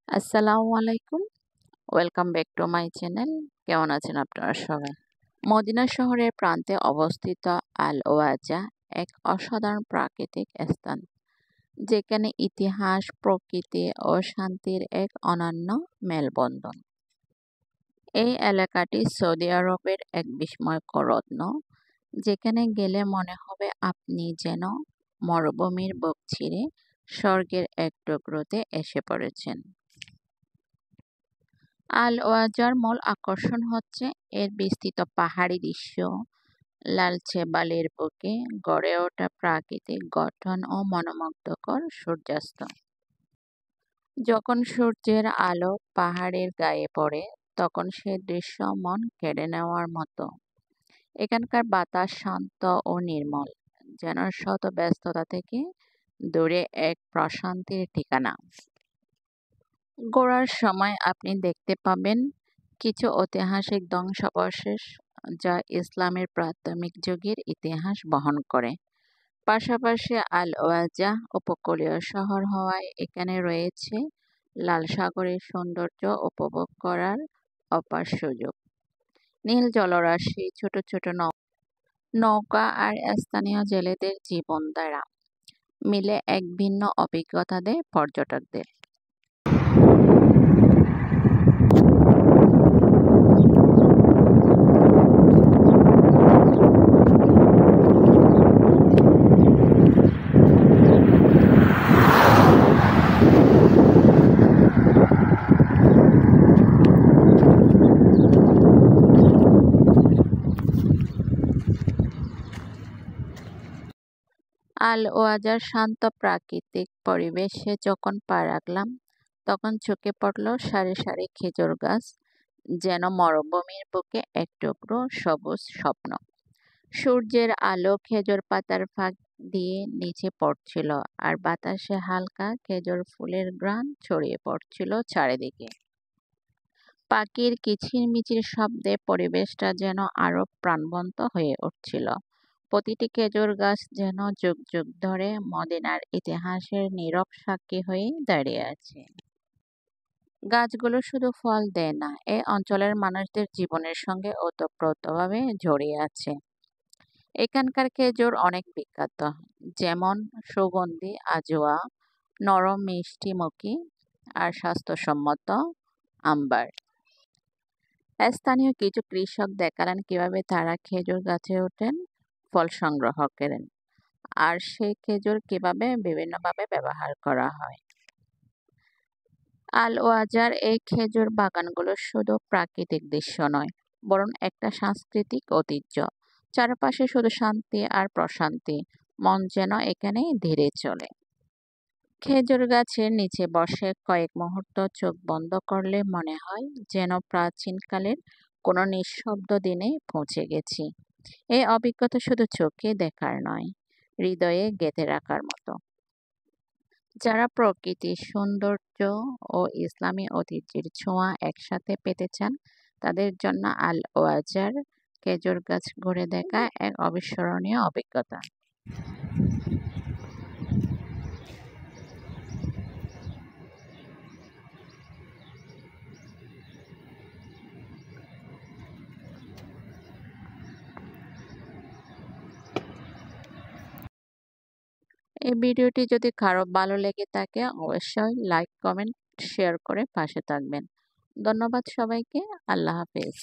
আসসালামু আলাইকুম। Welcome back to my channel. কেমন আছেন আপনারা সবাই? মদিনা শহরের প্রান্তে অবস্থিত আল ওয়াজা এক অসাধারণ প্রাকৃতিক স্থান, যেখানে ইতিহাস, প্রকৃতি ও শান্তির এক অনন্য মেলবন্ধন। এই এলাকাটি সৌদি আরবের এক বিস্ময়কর রত্ন, যেখানে গেলে মনে হবে আপনি যেন মরুভূমির বুক চিরে স্বর্গের এক টুকরোতে এসে পড়েছেন। আল ওয়াজার মূল আকর্ষণ হচ্ছে এর বিস্তৃত পাহাড়ি দৃশ্য, লালচে বালির বুকে গড়ে ওঠা প্রাকৃতিক গঠন ও মনোমুগ্ধকর সূর্যাস্ত। যখন সূর্যের আলো পাহাড়ের গায়ে পড়ে, তখন সে দৃশ্য মন কেড়ে নেওয়ার মতো। এখানকার বাতাস শান্ত ও নির্মল, যেন শত ব্যস্ততা থেকে দূরে এক প্রশান্তির ঠিকানা। ঘোরার সময় আপনি দেখতে পাবেন কিছু ঐতিহাসিক ধ্বংসাবশেষ, যা ইসলামের প্রাথমিক যুগের ইতিহাস বহন করে। পাশাপাশি আল ওয়াজা উপকূলীয় শহর হওয়ায় এখানে রয়েছে লাল সাগরের সৌন্দর্য উপভোগ করার অপার সুযোগ। নীল জলরাশি, ছোট ছোট নৌকা আর স্থানীয় জেলেদের জীবনধারা মিলে এক ভিন্ন অভিজ্ঞতা দেয় পর্যটকদের। আল ওয়াজার শান্ত প্রাকৃতিক পরিবেশে যখন পা রাখলাম, তখন চোখে পড়ল সারি সারি খেজুর গাছ, যেন মরুভূমির বুকে এক টুকরো সবুজ স্বপ্ন। সূর্যের আলো খেজুর পাতার ফাঁক দিয়ে নিচে পড়ছিল, আর বাতাসে হালকা খেজুর ফুলের ঘ্রাণ ছড়িয়ে পড়ছিল চারিদিকে। পাখির কিচিরমিচির শব্দে পরিবেশটা যেন আরো প্রাণবন্ত হয়ে উঠছিল। প্রতিটি খেজুর গাছ যেন যুগ যুগ ধরে মদিনার ইতিহাসের নীরব সাক্ষী হয়ে দাঁড়িয়ে আছে। গাছগুলো শুধু ফল দেয় না, এই অঞ্চলের মানুষদের জীবনের সঙ্গে ওতপ্রোতভাবে জড়িয়ে আছে। এখানকার খেজুর অনেক বিখ্যাত, যেমন সুগন্ধি আজওয়া, নরম মিষ্টিমুখী আর স্বাস্থ্যসম্মত আম্বার। স্থানীয় কিছু কৃষক দেখালেন কিভাবে তারা খেজুর গাছে ওঠেন, ফল সংগ্রহ করেন, আর সেই খেজুর কিভাবে বিভিন্নভাবে ব্যবহার করা হয়। আল ওয়াজার এই খেজুর বাগানগুলো শুধু প্রাকৃতিক দৃশ্য নয়, বরং একটা সাংস্কৃতিক ঐতিহ্য। চারপাশে শুধু শান্তি আর প্রশান্তি, মন যেন এখানেই ধীরে চলে। খেজুর গাছের নিচে বসে কয়েক মুহূর্ত চোখ বন্ধ করলে মনে হয় যেন প্রাচীনকালের কোনো নিঃশব্দ দিনে পৌঁছে গেছি। এই অভিজ্ঞতা শুধু চোখে দেখার নয়, হৃদয়ে গেঁথে রাখার মতো। যারা প্রকৃতির সৌন্দর্য ও ইসলামী ঐতিহ্যের ছোঁয়া একসাথে পেতে চান, তাদের জন্য আল ওয়াজার খেজুর গাছ ঘুরে দেখা এক অবিস্মরণীয় অভিজ্ঞতা। এই ভিডিওটি যদি কারো ভালো লেগে থাকে, অবশ্যই লাইক, কমেন্ট, শেয়ার করে পাশে থাকবেন। ধন্যবাদ সবাইকে। আল্লাহ হাফেজ।